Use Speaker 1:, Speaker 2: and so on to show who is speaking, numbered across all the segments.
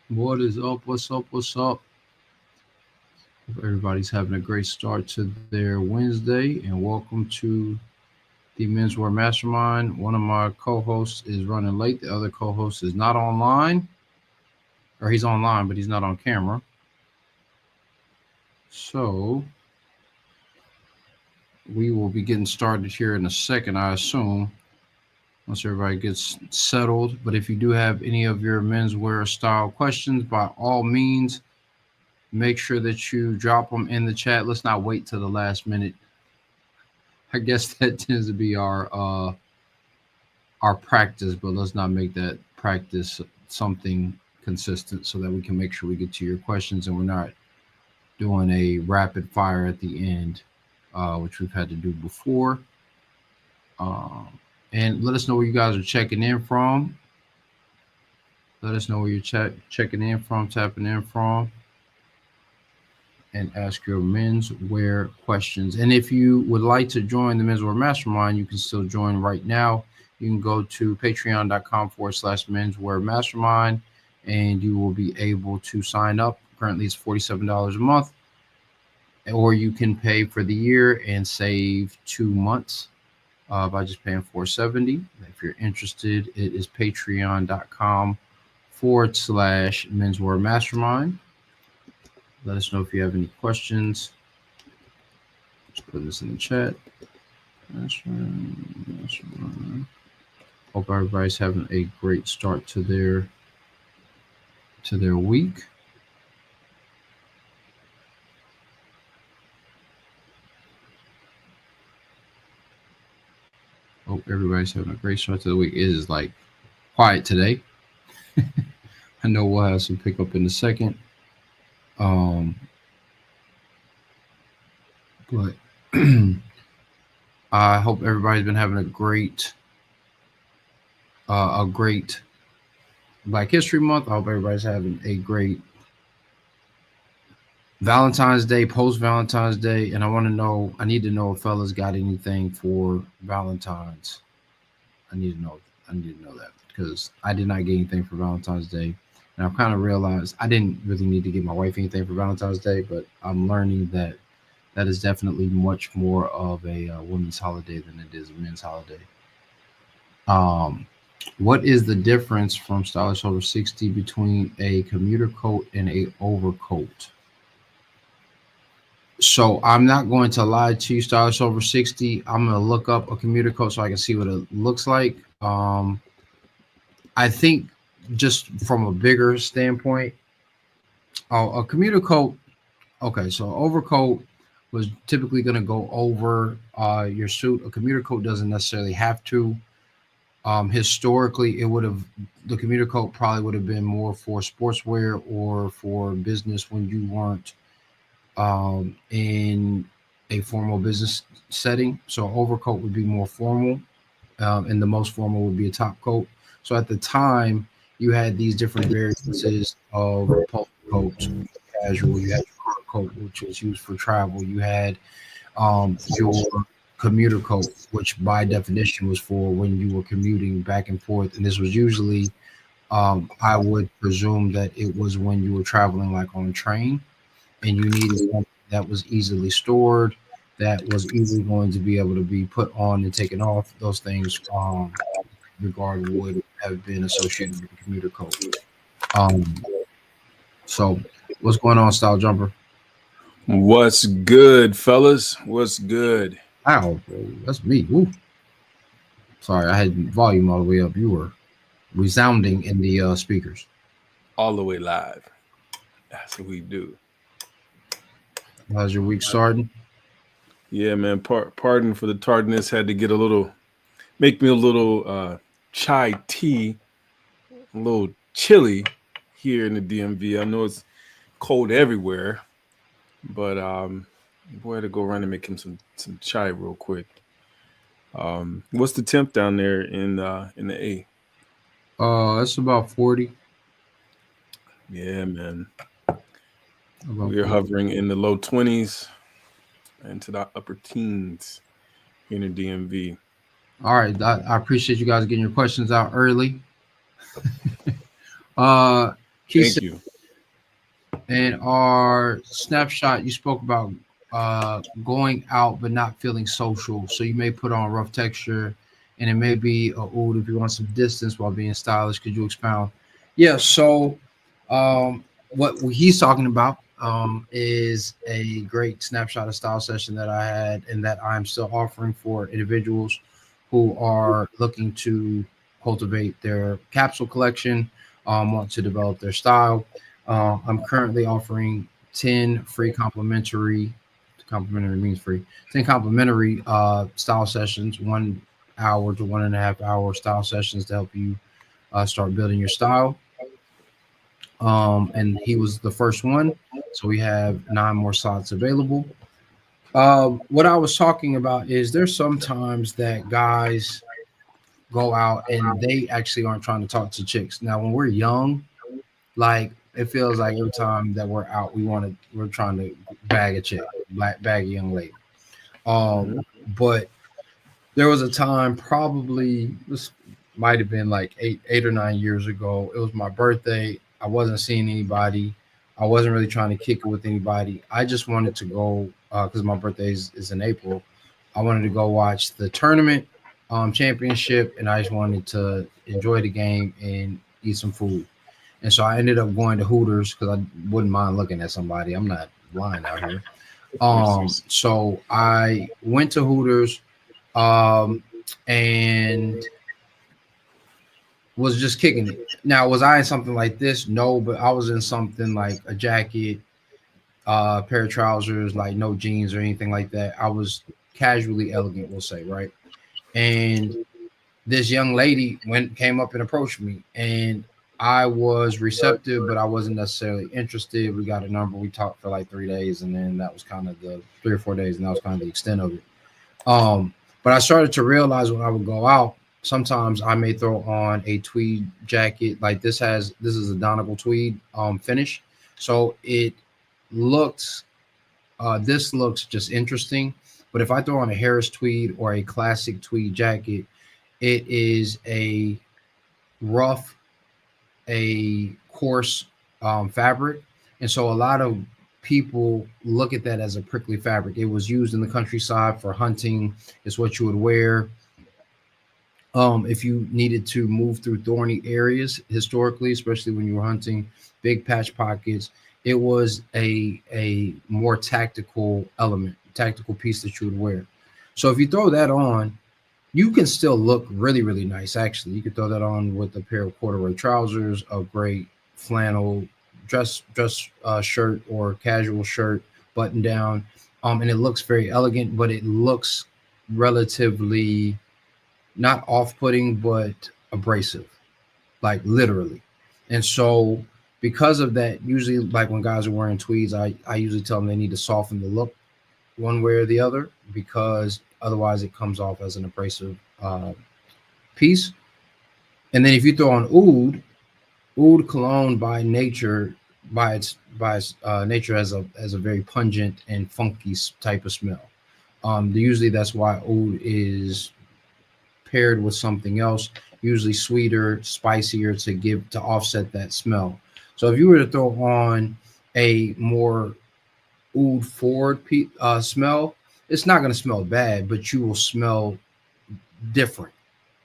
Speaker 1: What is up? What's up? What's up? Hope everybody's having a great start to their Wednesday, and welcome to the Menswear Mastermind. One of my co-hosts is running late. The other co-host is not online, or he's online, but he's not on camera. So we will be getting started here in a second, I assume, once everybody gets settled. But if you do have any of your menswear style questions, by all means, make sure that you drop them in the chat. Let's not wait till the last minute. I guess that tends to be our practice, but let's not make that practice something consistent so that we can make sure we get to your questions and we're not doing a rapid fire at the end, which we've had to do before. Um, and let us know where you guys are checking in from. Let us know where you're checking in from, tapping in from, and ask your menswear questions. And if you would like to join the Menswear Mastermind, you can still join right now. You can go to patreon.com/menswear mastermind and you will be able to sign up. Currently, it's $47 a month, or you can pay for the year and save 2 months by just paying $470. If you're interested, it is patreon.com/menswear mastermind. Let us know if you have any questions. Just put this in the chat. That's right. Hope everybody's having a great start to their week. Hope everybody's having a great start to the week. It is like quiet today. I know we'll have some pickup in a second. But I hope everybody's been having a great Black History Month. I hope everybody's having a great Valentine's Day, post Valentine's Day, and I need to know if fellas got anything for Valentine's. I need to know. I need to know that because I did not get anything for Valentine's Day, and I've kind of realized I didn't really need to get my wife anything for Valentine's Day, but I'm learning that that is definitely much more of a women's holiday than it is a men's holiday. Um, what is the difference from Stylish Over 60 between a commuter coat and a overcoat? So I'm not going to lie to you, Stylish Over 60. I'm going to look up a commuter coat so I can see what it looks like. I think just from a bigger standpoint, a commuter coat, okay, so overcoat was typically going to go over your suit. A commuter coat doesn't necessarily have to. Historically, it would have the commuter coat probably would have been more for sportswear or for business when you weren't in a formal business setting. So overcoat would be more formal, and the most formal would be a top coat. So at the time, you had these different variances of polo coats, casual. You had your car coat, which was used for travel. You had your commuter coat, which by definition was for when you were commuting back and forth. And this was usually, I would presume that it was when you were traveling like on a train and you needed something that was easily stored, that was easily going to be able to be put on and taken off. Those things, regard would have been associated with the commuter coat. Um, so, what's going on, Style Jumper?
Speaker 2: What's good, fellas? What's good?
Speaker 1: Ow, that's me. Ooh. Sorry, I had volume all the way up. You were resounding in the speakers.
Speaker 2: All the way live. That's what we do.
Speaker 1: How's your week starting?
Speaker 2: Yeah, man. Pardon for the tardiness. Had to make me a little chai tea, a little chilly here in the DMV. I know it's cold everywhere, but boy, I had to go around and make him some chai real quick. What's the temp down there in the A?
Speaker 1: It's about 40.
Speaker 2: Yeah, man.
Speaker 1: About
Speaker 2: We are
Speaker 1: 40.
Speaker 2: hovering in the low 20s and to the upper teens in the DMV.
Speaker 1: All right, I appreciate you guys getting your questions out early. uh,
Speaker 2: Thank you.
Speaker 1: And our snapshot, you spoke about going out but not feeling social. So you may put on rough texture, and it may be a oud if you want some distance while being stylish. Could you expound? Yeah. So what he's talking about is a great snapshot of style session that I had and that I'm still offering for individuals who are looking to cultivate their capsule collection, want to develop their style. I'm currently offering 10 free complimentary means free, 10 complimentary style sessions, 1 hour to 1.5 hour style sessions to help you start building your style. And he was the first one. So we have 9 more slots available. What I was talking about is there's sometimes that guys go out and they actually aren't trying to talk to chicks. Now, when we're young, like it feels like every time that we're out, we're trying to bag a chick, bag a young lady. Um, but there was a time, probably this might have been like 8 or 9 years ago. It was my birthday. I wasn't seeing anybody. I wasn't really trying to kick it with anybody. I just wanted to go because my birthday is in April. I wanted to go watch the tournament championship, and I just wanted to enjoy the game and eat some food. And so I ended up going to Hooters because I wouldn't mind looking at somebody. I'm not lying out here. So I went to Hooters um, and was just kicking it. Now, was I in something like this? No, but I was in something like a jacket, a pair of trousers, like no jeans or anything like that. I was casually elegant, we'll say, right? And this young lady came up and approached me, and I was receptive, but I wasn't necessarily interested. We got a number. We talked for like 3 days, and then that was kind of the 3 or 4 days, and that was kind of the extent of it. Um, but I started to realize when I would go out, sometimes I may throw on a tweed jacket. Like this is a Donegal tweed finish, so it looks this looks just interesting. But if I throw on a Harris tweed or a classic tweed jacket, it is a rough, a coarse fabric, and so a lot of people look at that as a prickly fabric. It was used in the countryside for hunting. It's what you would wear if you needed to move through thorny areas historically, especially when you were hunting big patch pockets. It was a more tactical element, tactical piece that you would wear. So if you throw that on, you can still look really, really nice. Actually, you could throw that on with a pair of corduroy trousers, a great flannel dress shirt or casual shirt, button down, and it looks very elegant. But it looks relatively not off-putting, but abrasive, like literally. And so, because of that, usually, like when guys are wearing tweeds, I usually tell them they need to soften the look one way or the other because otherwise it comes off as an abrasive piece. And then if you throw on oud cologne by nature, by its nature as a very pungent and funky type of smell. Usually that's why oud is paired with something else, usually sweeter, spicier to offset that smell. So if you were to throw on a more oud forward smell, it's not going to smell bad, but you will smell different,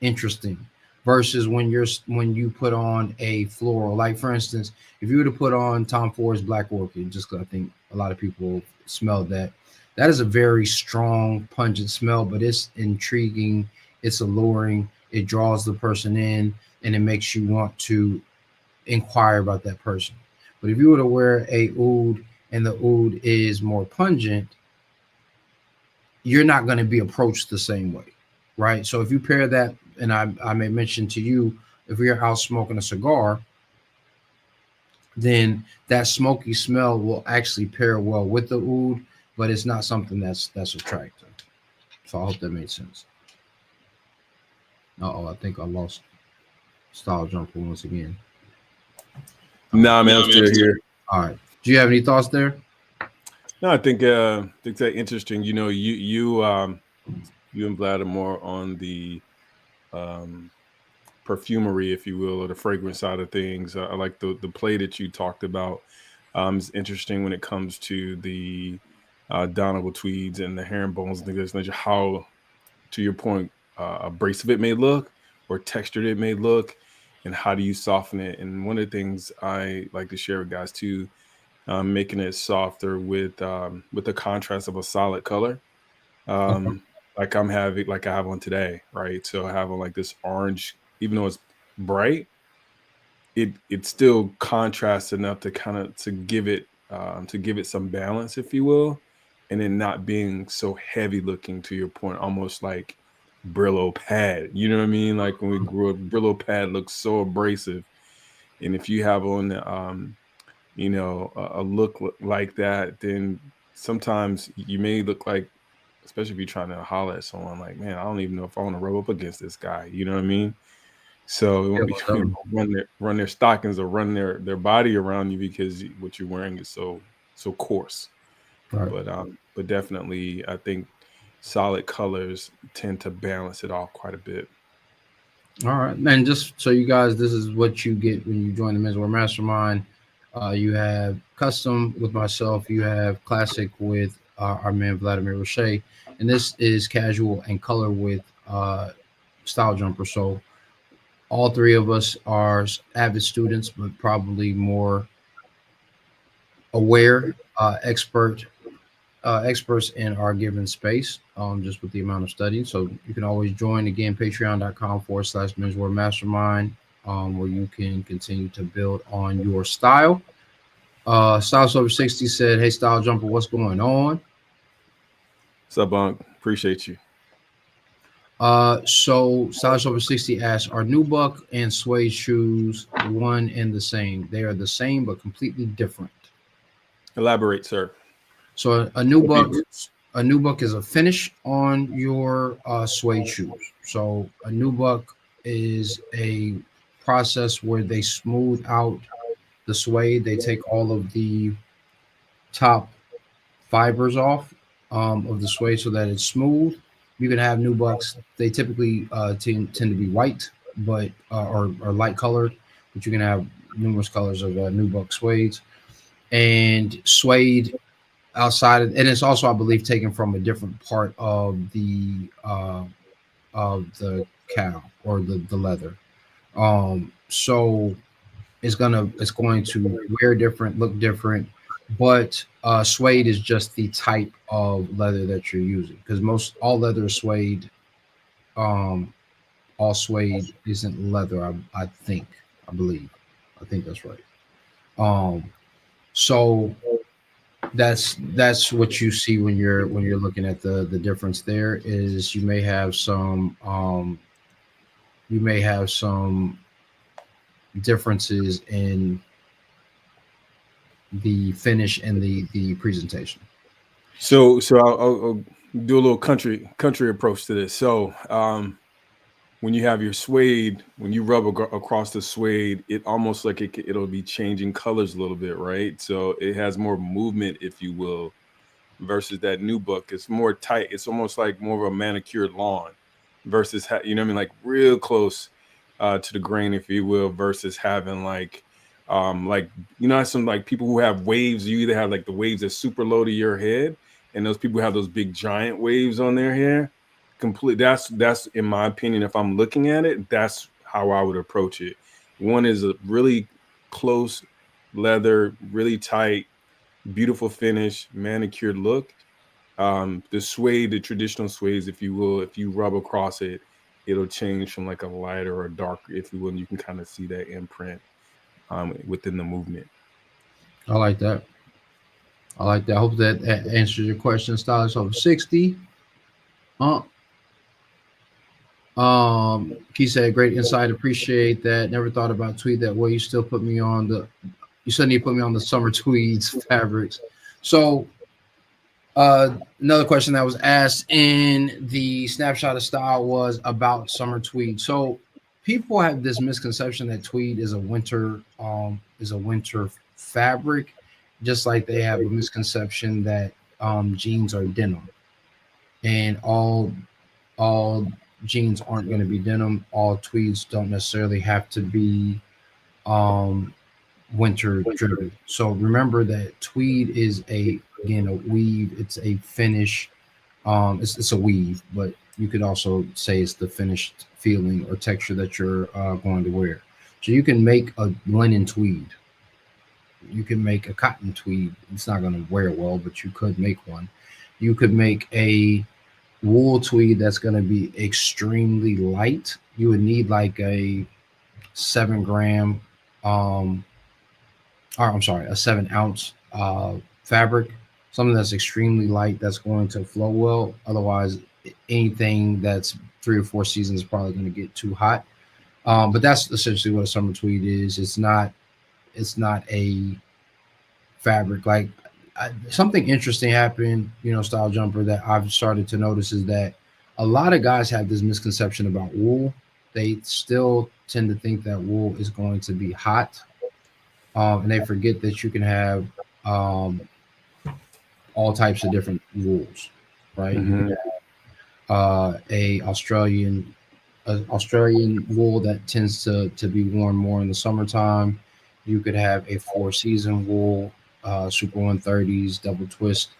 Speaker 1: interesting. Versus when you put on a floral, like for instance, if you were to put on Tom Ford's Black Orchid, just because I think a lot of people smell that, that is a very strong, pungent smell, but it's intriguing, it's alluring, it draws the person in, and it makes you want to inquire about that person. But if you were to wear a oud and the oud is more pungent, you're not going to be approached the same way, right? So if you pair that, and I may mention to you, if you're out smoking a cigar, then that smoky smell will actually pair well with the oud, but it's not something that's attractive. So I hope that made sense. Oh, I think I lost Style Jumper once again.
Speaker 2: Nah, man, I'm still here.
Speaker 1: All right. Do you have any thoughts there?
Speaker 2: No, I think that interesting. You know, you and Vlad are more on the perfumery, if you will, or the fragrance side of things. I like the play that you talked about. It's interesting when it comes to the Downable tweeds and the herringbones, things like how, to your point, abrasive it may look or textured it may look, and how do you soften it. And one of the things I like to share with guys too, making it softer with the contrast of a solid color.
Speaker 1: Okay.
Speaker 2: Like like I have on today, right? So I have on like this orange, even though it's bright, it still contrasts enough to kind of to give it some balance, if you will, and then not being so heavy looking, to your point, almost like Brillo pad. You know what I mean? Like when we grew up, Brillo pad looks so abrasive. And if you have on a look like that, then sometimes you may look like, especially if you're trying to holler at someone, like, man, I don't even know if I want to rub up against this guy. You know what I mean? So it
Speaker 1: Yeah,
Speaker 2: won't be
Speaker 1: most definitely.
Speaker 2: run their stockings or run their body around you because what you're wearing is so coarse.
Speaker 1: All right.
Speaker 2: But definitely, I think solid colors tend to balance it off quite a bit.
Speaker 1: All right. And just so you guys, this is what you get when you join the Menswear Mastermind. You have custom with myself. You have classic with our man Vladimir Roche, and this is casual and color with Style Jumper. So all three of us are avid students, but probably more aware, experts in our given space, just with the amount of studying. So you can always join again, patreon.com/menswear mastermind, where you can continue to build on your style. Styles over 60 said, "Hey, Style Jumper, what's going on?"
Speaker 2: What's up, Bunk? Appreciate you.
Speaker 1: So Styles over 60 asks, "Are nubuck and suede shoes one and the same? They are the same, but completely different."
Speaker 2: Elaborate, sir.
Speaker 1: So a nubuck is a finish on your suede shoes. So a nubuck is a process where they smooth out the suede. They take all of the top fibers off of the suede so that it's smooth. You can have nubucks. They typically tend to be white, but or light colored, but you can have numerous colors of nubuck suede. And suede outside of, and it's also, I believe, taken from a different part of the cow or the leather. So it's going to wear different, look different, but suede is just the type of leather that you're using, because most all leather is suede. Um, all suede isn't leather. I think, I think that's right. Um, so that's what you see when you're looking at the difference. There is, you may have some differences in the finish and the presentation.
Speaker 2: So I'll do a little country approach to this. So when you have your suede, when you rub across the suede, it almost like it'll be changing colors a little bit, right? So it has more movement, if you will, versus that nubuck. It's more tight. It's almost like more of a manicured lawn versus, you know what I mean? Like real close to the grain, if you will, versus having like, you know, some like people who have waves, you either have like the waves that's super low to your head, and those people who have those big giant waves on their hair. Complete. That's in my opinion, if I'm looking at it, that's how I would approach it. One is a really close leather, really tight, beautiful finish, manicured look. The suede, the traditional suede, if you will, if you rub across it, it'll change from like a lighter or a darker, if you will, and you can kind of see that imprint within the movement.
Speaker 1: I like that. I like that. I hope that answers your question. Stylist over 60. Uh, he said, "Great insight. Appreciate that. Never thought about tweed that way. You still put me on the. You still need to put me on the summer tweeds fabrics." So another question that was asked in the snapshot of style was about summer tweed. So people have this misconception that tweed is a winter fabric, just like they have a misconception that jeans are denim, and all jeans aren't going to be denim. All tweeds don't necessarily have to be um, winter driven. So remember that tweed is again a weave. It's a finish. It's a weave, but you could also say it's the finished feeling or texture that you're going to wear. So you can make a linen tweed. You can make a cotton tweed. It's not going to wear well, but you could make one. You could make a wool tweed that's going to be extremely light. You would need like a 7 gram, um, or I'm sorry, a 7 ounce fabric, something that's extremely light that's going to flow well. Otherwise, anything that's 3 or 4 seasons is probably going to get too hot. But that's essentially what a summer tweed is. It's not a fabric like something interesting happened, style jumper that I've started to notice is that a lot of guys have this misconception about wool. They still tend to think that wool is going to be hot, and they forget that you can have um, all types of different wools, right? You
Speaker 2: Mm-hmm.
Speaker 1: can have a Australian wool that tends to be worn more in the summertime. You could have a 4 season wool, Super 130s, double twist,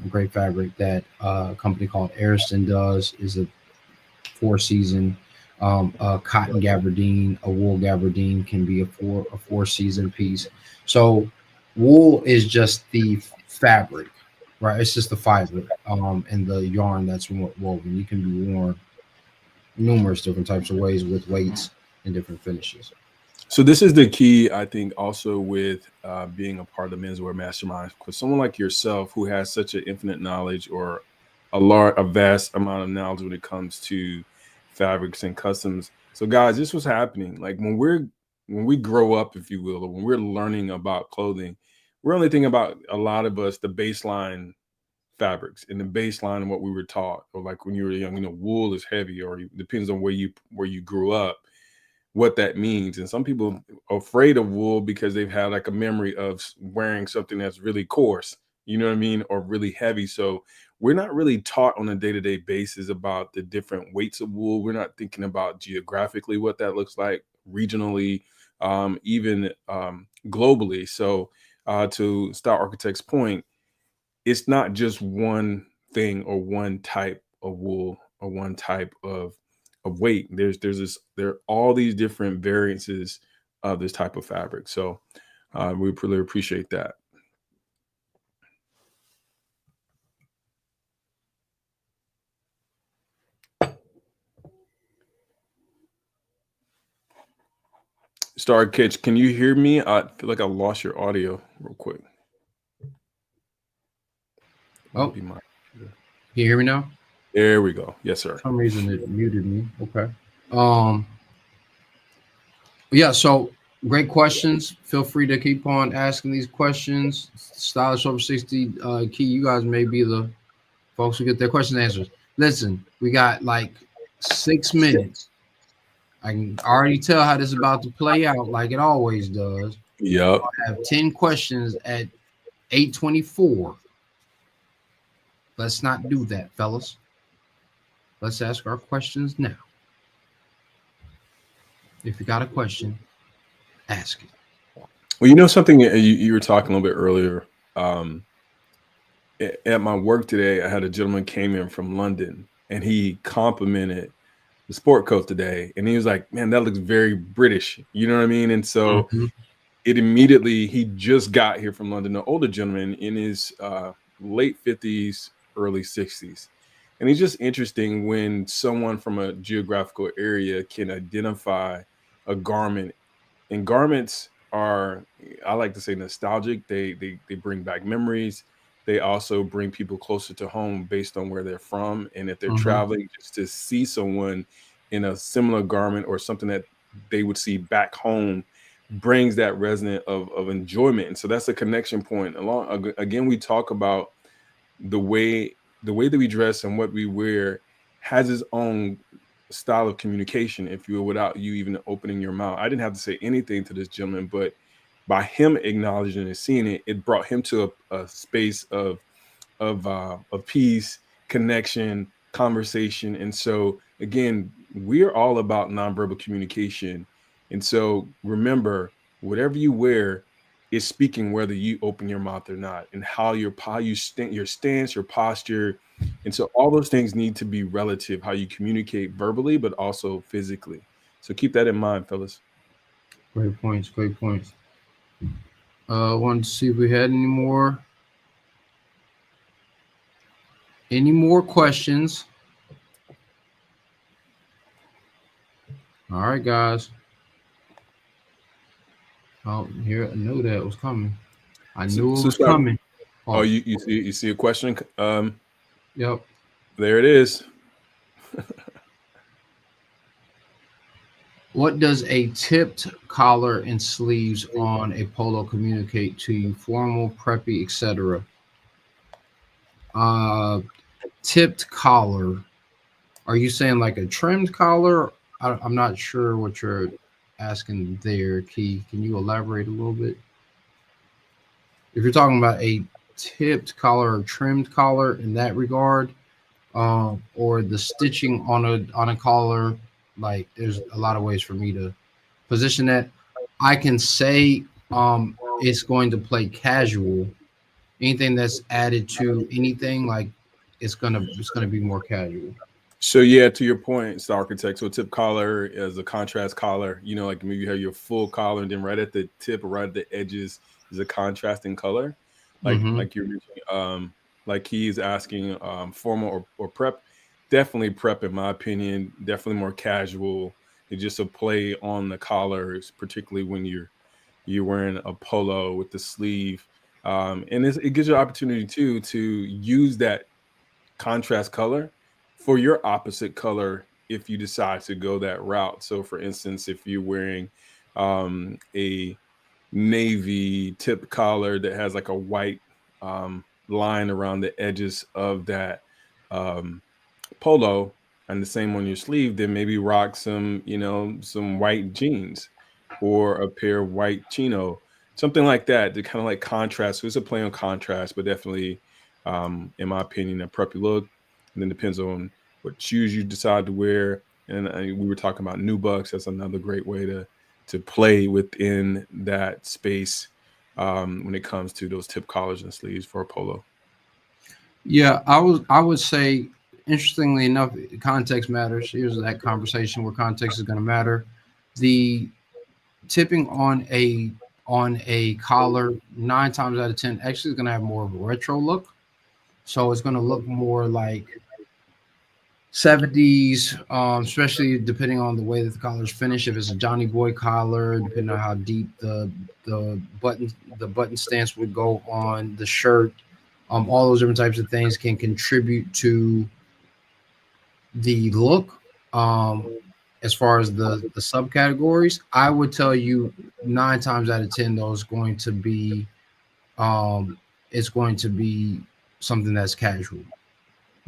Speaker 1: great fabric that a company called Ariston does is a 4 season. A cotton gabardine, a wool gabardine can be a 4 season piece. So wool is just the fabric, right? It's just the fiber and the yarn that's woven. You can be worn numerous different types of ways with weights and different finishes.
Speaker 2: So this is the key, I think, also with being a part of the Menswear Mastermind. Because someone like yourself who has such an infinite knowledge or a vast amount of knowledge when it comes to fabrics and customs. So guys, this was happening. Like when we grow up, if you will, or when we're learning about clothing, we're only thinking about a lot of us the baseline fabrics and the baseline of what we were taught. Or like when you were young, wool is heavy, or it depends on where you grew up what that means. And some people are afraid of wool because they've had like a memory of wearing something that's really coarse, you know what I mean, or really heavy. So we're not really taught on a day-to-day basis about the different weights of wool. We're not thinking about geographically what that looks like, regionally, even globally. So to Star Architect's point, it's not just one thing or one type of wool or one type of weight. There are all these different variances of this type of fabric. So we really appreciate that. Star Kitch, can you hear me? I feel like I lost your audio real quick.
Speaker 1: Oh,
Speaker 2: Might be my
Speaker 1: can you hear me now?
Speaker 2: There we go. Yes, sir.
Speaker 1: For some reason it muted me. Okay. Um, yeah, so great questions. Feel free to keep on asking these questions. Stylish over 60 key, you guys may be the folks who get their questions answered. Listen, we got like 6 minutes. I can already tell how this is about to play out like it always does.
Speaker 2: Yep.
Speaker 1: I have 10 questions at 8:24. Let's not do that, fellas. Let's ask our questions now. If you got a question, ask it.
Speaker 2: Well, something you were talking a little bit earlier. Um, at my work today, I had a gentleman came in from London, and he complimented the sport coat today, and he was like, "Man, that looks very British." You know what I mean? And so
Speaker 1: Mhm.
Speaker 2: it immediately he just got here from London, an older gentleman in his late 50s, early 60s. And it's just interesting when someone from a geographical area can identify a garment. And garments are, I like to say, nostalgic. They bring back memories. They also bring people closer to home based on where they're from. And if they're
Speaker 1: Mhm.
Speaker 2: traveling, just to see someone in a similar garment or something that they would see back home brings that resonant of enjoyment. And so that's a connection point. Along again, we talk about the way that we dress and what we wear has its own style of communication, if you will, without you even opening your mouth. I didn't have to say anything to this gentleman, but by him acknowledging and seeing it, it brought him to a space of peace, connection, conversation. And so again, we're all about nonverbal communication. And so remember, whatever you wear is speaking whether you open your mouth or not, and how your stance, your posture. And so all those things need to be relative, how you communicate verbally, but also physically. So keep that in mind, fellas.
Speaker 1: Great points. Great points. Wanted to see if we had any more questions. All right, guys. Oh, here I knew that was coming. I knew it was
Speaker 2: Scott,
Speaker 1: coming.
Speaker 2: oh,
Speaker 1: Oh,
Speaker 2: you see a question?
Speaker 1: yep.
Speaker 2: There it is.
Speaker 1: What does a tipped collar and sleeves on a polo communicate to you? Formal, preppy, etc. Uh, Tipped collar. Are you saying like a trimmed collar? I'm not sure what you're asking there, Key. Can you elaborate a little bit? If you're talking about a tipped collar or trimmed collar in that regard, or the stitching on a collar, like there's a lot of ways for me to position that. I can say it's going to play casual. Anything that's added to anything like it's gonna be more casual.
Speaker 2: So yeah, to your point, it's the architect. So tip collar is a contrast collar. You know, like maybe you have your full collar, and then right at the tip or right at the edges is a contrasting color.
Speaker 1: Mm-hmm.
Speaker 2: Like you're mentioning, like he's asking, formal or prep. Definitely prep, in my opinion. Definitely more casual. It's just a play on the collars, particularly when you're wearing a polo with the sleeve. And it gives you an opportunity too to use that contrast color for your opposite color if you decide to go that route. So, for instance, if you're wearing a navy tip collar that has like a white line around the edges of that um, polo, and the same on your sleeve, then maybe rock some, some white jeans or a pair of white chino, something like that to kind of like contrast. So it's a play on contrast, but definitely, in my opinion, a preppy look. And then depends on what shoes you decide to wear. And we were talking about nubucks. That's another great way to play within that space when it comes to those tip collars and sleeves for a polo.
Speaker 1: Yeah, I would say, interestingly enough, context matters. Here's that conversation where context is going to matter. The tipping on a collar 9 times out of 10 actually is going to have more of a retro look. So it's going to look more like 70s, especially depending on the way that the collars finish. If it's a Johnny Boy collar, depending on how deep the button stance would go on the shirt, all those different types of things can contribute to the look. As far as the subcategories, I would tell you 9 times out of 10, those going to be it's going to be something that's casual.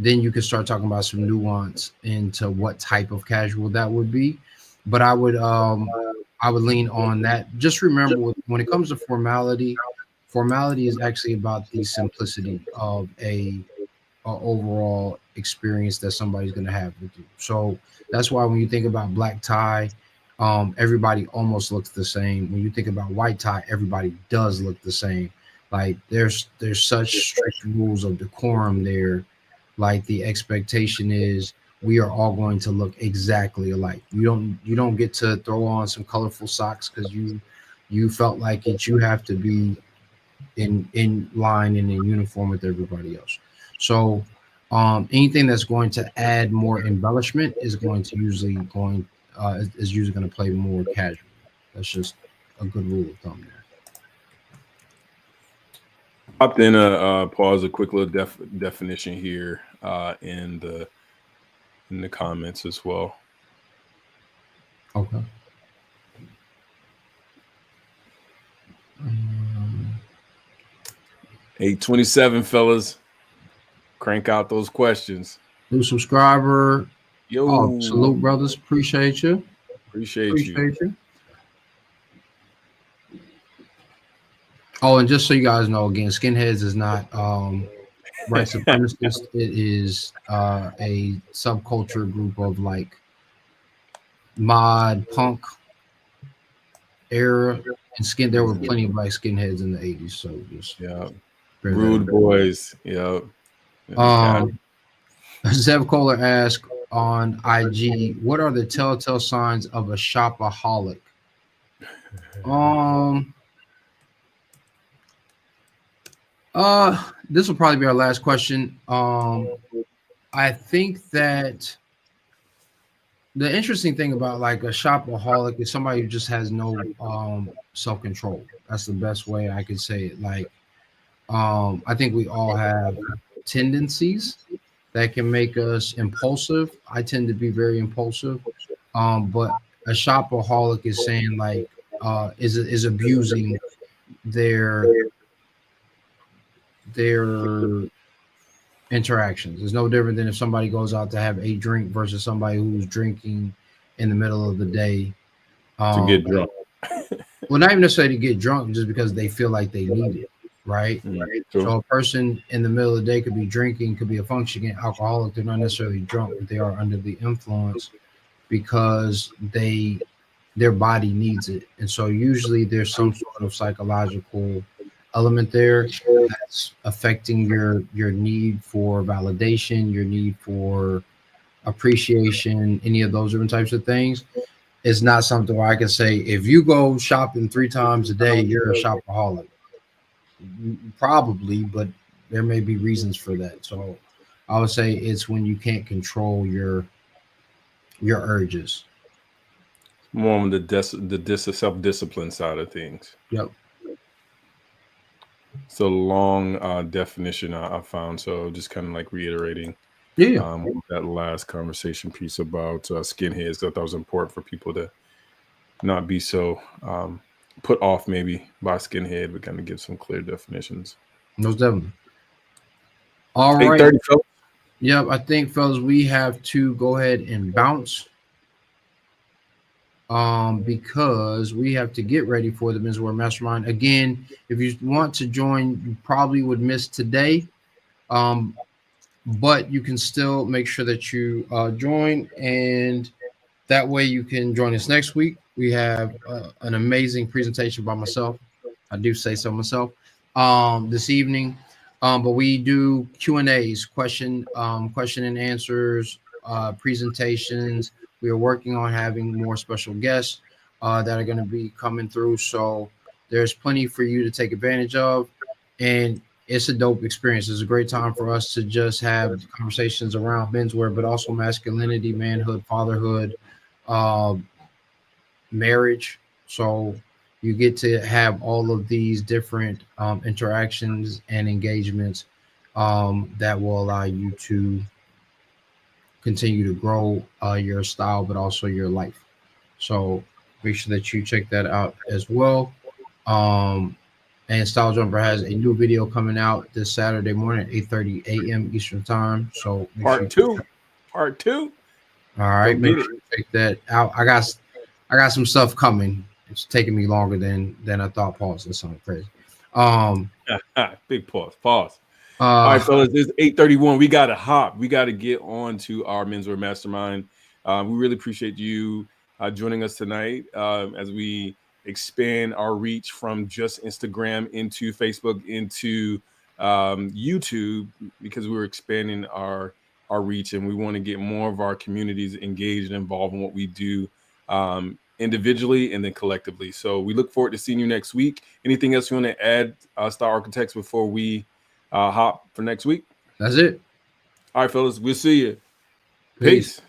Speaker 1: Then you can start talking about some nuance into what type of casual that would be. But I would lean on that. Just remember, when it comes to formality, formality is actually about the simplicity of a overall experience that somebody's going to have with you. So that's why when you think about black tie, everybody almost looks the same. When you think about white tie, everybody does look the same. Like there's such strict rules of decorum there. Like the expectation is we are all going to look exactly alike. You don't get to throw on some colorful socks because you felt like it. You have to be in line and in uniform with everybody else. So anything that's going to add more embellishment is usually going to play more casual. That's just a good rule of thumb there.
Speaker 2: Popped in a pause, a quick little definition here in the comments as well.
Speaker 1: Okay. Um,
Speaker 2: 8:27, fellas. Crank out those questions.
Speaker 1: New subscriber. Oh,
Speaker 2: Yo,
Speaker 1: salute, brothers. Appreciate you.
Speaker 2: appreciate you.
Speaker 1: Appreciate you. Oh, and just so you guys know, again, skinheads is not white supremacist. It is a subculture group of like mod punk era and skin. There were plenty of black skinheads in the 80s, so just
Speaker 2: Yeah.
Speaker 1: bear that
Speaker 2: Rude
Speaker 1: in.
Speaker 2: boys. Yeah.
Speaker 1: Zev Kohler asked on IG, what are the telltale signs of a shopaholic? This will probably be our last question. I think that the interesting thing about like a shopaholic is somebody who just has no self-control. That's the best way I could say it. Like, I think we all have tendencies that can make us impulsive. I tend to be very impulsive. But a shopaholic is saying like is abusing their their interactions. It's no different than if somebody goes out to have a drink versus somebody who's drinking in the middle of the day.
Speaker 2: To get drunk.
Speaker 1: Well, not even necessarily to get drunk, just because they feel like they need it, right?
Speaker 2: True.
Speaker 1: So a person in the middle of the day could be drinking, could be a functioning alcoholic. They're not necessarily drunk, but they are under the influence because their body needs it. And so usually there's some sort of psychological element there that's affecting your need for validation, your need for appreciation, any of those different types of things. It's not something where I can say if you go shopping 3 times a day, you're a shopaholic. Probably, but there may be reasons for that. So I would say it's when you can't control your urges.
Speaker 2: More on the self-discipline side of things.
Speaker 1: Yep.
Speaker 2: It's a long definition I found, so just kind of like reiterating that last conversation piece about skinheads. I thought was important for people to not be so put off maybe by skinhead, but kind of give some clear definitions.
Speaker 1: Most definitely. All right.
Speaker 2: 8:30, fellas.
Speaker 1: Yep, I think, fellas, we have to go ahead and bounce. Because we have to get ready for the Menswear Mastermind. Again, if you want to join, you probably would miss today. But you can still make sure that you join, and that way you can join us next week. We have an amazing presentation by myself. I do say so myself this evening. But we do Q&As, question and answers, presentations. We are working on having more special guests that are going to be coming through. So there's plenty for you to take advantage of. And it's a dope experience. It's a great time for us to just have conversations around menswear, but also masculinity, manhood, fatherhood, marriage. So you get to have all of these different interactions and engagements that will allow you to continue to grow your style, but also your life. So make sure that you check that out as well. And Style Jumper has a new video coming out this Saturday morning at 8:30 a.m. Eastern Time. So make
Speaker 2: Part
Speaker 1: sure
Speaker 2: Part 2.
Speaker 1: All right, make sure you check that out. I got some stuff coming. It's taking me longer than I thought. Pause. That sounds crazy.
Speaker 2: Big pause. All right, fellas, it's 8:31. We got to hop. We got to get on to our Menswear Mastermind. We really appreciate you joining us tonight as we expand our reach from just Instagram into Facebook, into YouTube, because we're expanding our reach, and we want to get more of our communities engaged and involved in what we do individually and then collectively. So we look forward to seeing you next week. Anything else you want to add, Star Architects, before we hop for next week?
Speaker 1: That's it.
Speaker 2: All right, fellas, we'll see you.
Speaker 1: Peace.